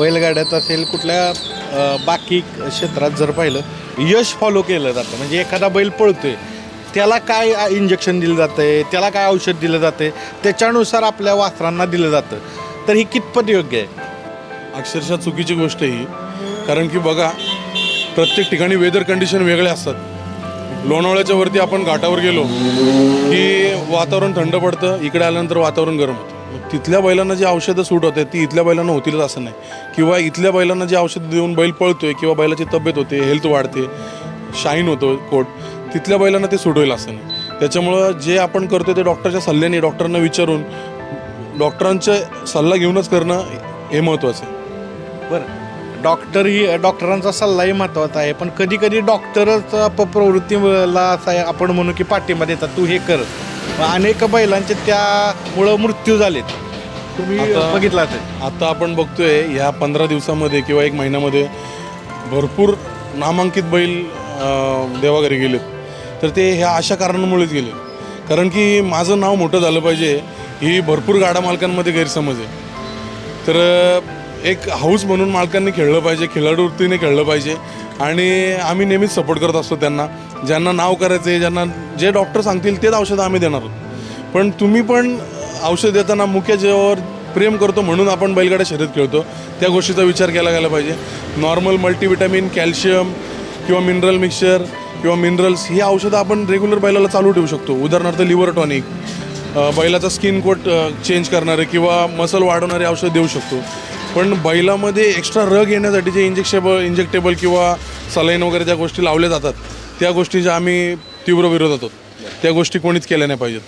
बैलगाड्यात असेल कुठल्या बाकी क्षेत्रात जर पाहिलं यश फॉलो केलं जातं, म्हणजे एखादा बैल पळतोय त्याला काय इंजेक्शन दिलं जातं आहे, त्याला काय औषध दिलं जातं आहे, त्याच्यानुसार आपल्या वासरांना दिलं जातं. तर ही कितपत योग्य आहे? अक्षरशः चुकीची गोष्ट ही. कारण की बघा, प्रत्येक ठिकाणी वेदर कंडिशन वेगळे असतात. लोणावळ्याच्या वरती आपण घाटावर गेलो की वातावरण थंड पडतं, इकडे आल्यानंतर वातावरण गरम होतं. तिथल्या बैलांना जी औषधं सूट होते ती इथल्या बैलांना होतीलच असं नाही, किंवा इथल्या बैलांना जी औषधं देऊन बैल पळतोय किंवा बैलाची तब्येत होते, हेल्थ वाढते, शाईन होतो कोट, तिथल्या बैलांना ते सूट होईल असं नाही. त्याच्यामुळं जे आपण करतो ते डॉक्टरच्या सल्ल्याने, डॉक्टरांना विचारून, डॉक्टरांचा सल्ला घेऊनच करणं हे महत्त्वाचं आहे. बरं, डॉक्टरांचा सल्लाही महत्त्वाचा आहे, पण कधी कधी डॉक्टरच प्रवृत्तीला असा आपण म्हणू की पाठिंबा देतात, तू हे कर. अनेक बैलांचे त्यामुळं मृत्यू झालेत, तुम्ही बघितला असेल. आता आपण बघतोय ह्या 15 दिवसामध्ये किंवा 1 महिन्यामध्ये भरपूर नामांकित बैल देवाघरी गेलेत. तर ते ह्या अशा कारणांमुळेच गेले, कारण की माझं नाव मोठं झालं पाहिजे ही भरपूर गाडा मालकांमध्ये गैरसमज आहे. तर एक हाऊस म्हणून मालकांनी खेळलं पाहिजे, खेळाडू वृत्तीने खेळलं पाहिजे. आणि आम्ही नेहमीच सपोर्ट करत असतो त्यांना, ज्यांना नाव करायचं आहे, ज्यांना जे डॉक्टर सांगतील तेच औषधं आम्ही देणार आहोत. पण तुम्ही पण औषध देताना मुख्य जेव्हावर प्रेम करतो म्हणून आपण बैलगाडा शर्यत खेळतो, त्या गोष्टीचा विचार केला गेला पाहिजे. नॉर्मल मल्टीविटॅमिन, कॅल्शियम किंवा मिनरल मिक्सचर किंवा मिनरल्स ही औषधं आपण रेग्युलर बैलाला चालू ठेवू शकतो. उदाहरणार्थ लिव्हर टॉनिक, बैलाचा स्किन कोट चेंज करणारे किंवा मसल वाढवणारे औषध देऊ शकतो. पण बैलामध्ये एक्स्ट्रा रग येण्यासाठी जे इंजेक्टेबल किंवा सलाईन वगैरे ज्या गोष्टी लावल्या जातात त्या गोष्टीच्या आम्ही तीव्र विरोधात आहोत. त्या गोष्टी कोणीच केल्या नाही पाहिजेत.